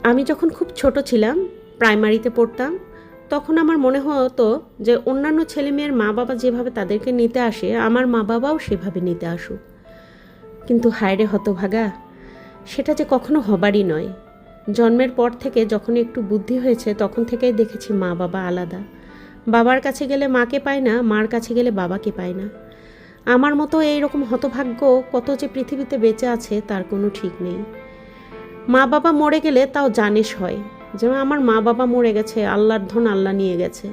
আমি যখন খুব ছোট ছিলাম, প্রাইমারিতে পড়তাম, তখন আমার মনে হতো যে অন্যান্য ছেলেমেয়ের মা বাবা যেভাবে তাদেরকে নিতে আসে আমার মা বাবাও সেভাবে নিতে আসুক। কিন্তু হায়রে হতভাগা, সেটা যে কখনো হবারই নয়। জন্মের পর থেকে যখন একটু বুদ্ধি হয়েছে তখন থেকেই দেখেছি মা বাবা আলাদা। বাবার কাছে গেলে মাকে পায় না, মার কাছে গেলে বাবাকে পায় না। আমার মতো এইরকম হতভাগ্য কত যে পৃথিবীতে বেঁচে আছে তার কোনো ঠিক নেই। মা বাবা মরে গেলে তাও জানিস হয়, যেমন আমার মা বাবা মরে গেছে, আল্লাহর ধন আল্লাহ নিয়ে গেছে।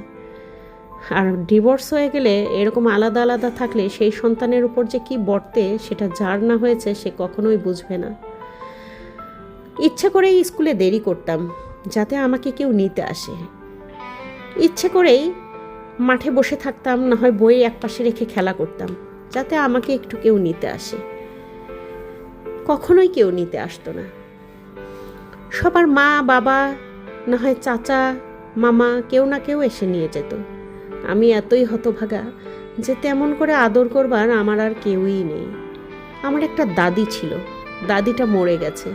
আর ডিভোর্স হয়ে গেলে এরকম আলাদা আলাদা থাকলে সেই সন্তানের উপর যে কি বর্তে সেটা যার না হয়েছে সে কখনোই বুঝবে না। ইচ্ছে করেই স্কুলে দেরি করতাম যাতে আমাকে কেউ নিতে আসে। ইচ্ছে করেই মাঠে বসে থাকতাম, না হয় বই একপাশে রেখে খেলা করতাম যাতে আমাকে একটু কেউ নিতে আসে। কখনোই কেউ নিতে আসতো না। সবার মা বাবা, না হয় চাচা মামা, কেউ না কেউ এসে নিয়ে যেত। আমি এতই হতভাগা যে তেমন করে আদর করবার আমার আর কেউই নেই। আমার একটা দাদি ছিল, দাদিটা মরে গেছে।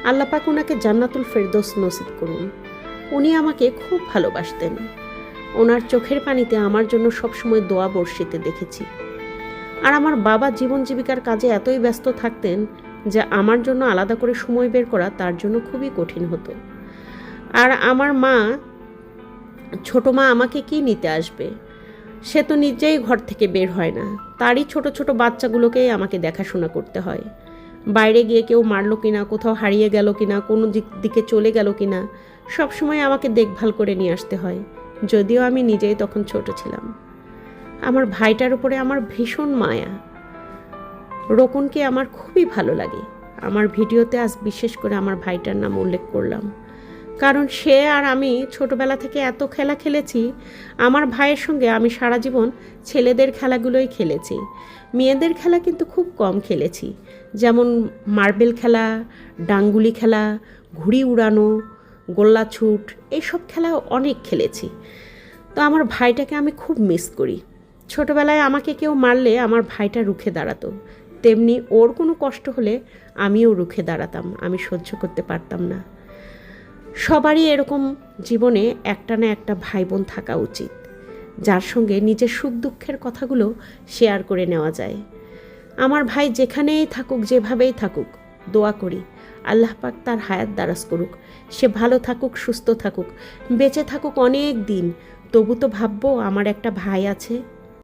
আল্লাহ পাক ওনাকে জান্নাতুল ফেরদৌস নসিব করুন। উনি আমাকে খুব ভালোবাসতেন। ওনার চোখের পানিতে আমার জন্য সবসময় দোয়া বর্ষিতে দেখেছি। আর আমার বাবা জীবন জীবিকার কাজে এতই ব্যস্ত থাকতেন যে আমার জন্য আলাদা করে সময় বের করা তার জন্য খুবই কঠিন হতো। আর আমার মা, ছোট মা আমাকে কি নিতে আসবে? সে তো নিজেই ঘর থেকে বের হয় না, তারই ছোট ছোট বাচ্চাগুলোকেই আমাকে দেখাশোনা করতে হয়। বাইরে গিয়ে কেউ মারলো কিনা, কোথাও হারিয়ে গেল কিনা, কোনো দিকে চলে গেল কিনা, সবসময় আমাকে দেখভাল করে নিয়ে আসতে হয়, যদিও আমি নিজেই তখন ছোট ছিলাম। আমার ভাইটার উপরে আমার ভীষণ মায়া। রোকনকে আমার খুবই ভালো লাগে। আমার ভিডিওতে আজ বিশেষ করে আমার ভাইটার নাম উল্লেখ করলাম, কারণ সে আর আমি ছোটবেলা থেকে এত খেলা খেলেছি। আমার ভাইয়ের সঙ্গে আমি সারা জীবন ছেলেদের খেলাগুলোই খেলেছি, মেয়েদের খেলা কিন্তু খুব কম খেলেছি। যেমন মার্বেল খেলা, ডাঙ্গুলি খেলা, ঘুড়ি উড়ানো, গোল্লা ছুট, এইসব খেলা অনেক খেলেছি। তো আমার ভাইটাকে আমি খুব মিস করি। ছোটবেলায় আমাকে কেউ মারলে আমার ভাইটা রুখে দাঁড়াতো, তেমনি ওর কোনো কষ্ট হলে আমিও রুখে দাঁড়াতাম। আমি সহ্য করতে পারতাম না। সবারই এরকম জীবনে একটা না একটা ভাই বোন থাকা উচিত, যার সঙ্গে নিজের সুখ দুঃখের কথাগুলো শেয়ার করে নেওয়া যায়। আমার ভাই যেখানেই থাকুক, যেভাবেই থাকুক, দোয়া করি আল্লাহ পাক তার হায়াত দারাজ করুক, সে ভালো থাকুক, সুস্থ থাকুক, বেঁচে থাকুক অনেক দিন। তবু তো ভাববো আমার একটা ভাই আছে।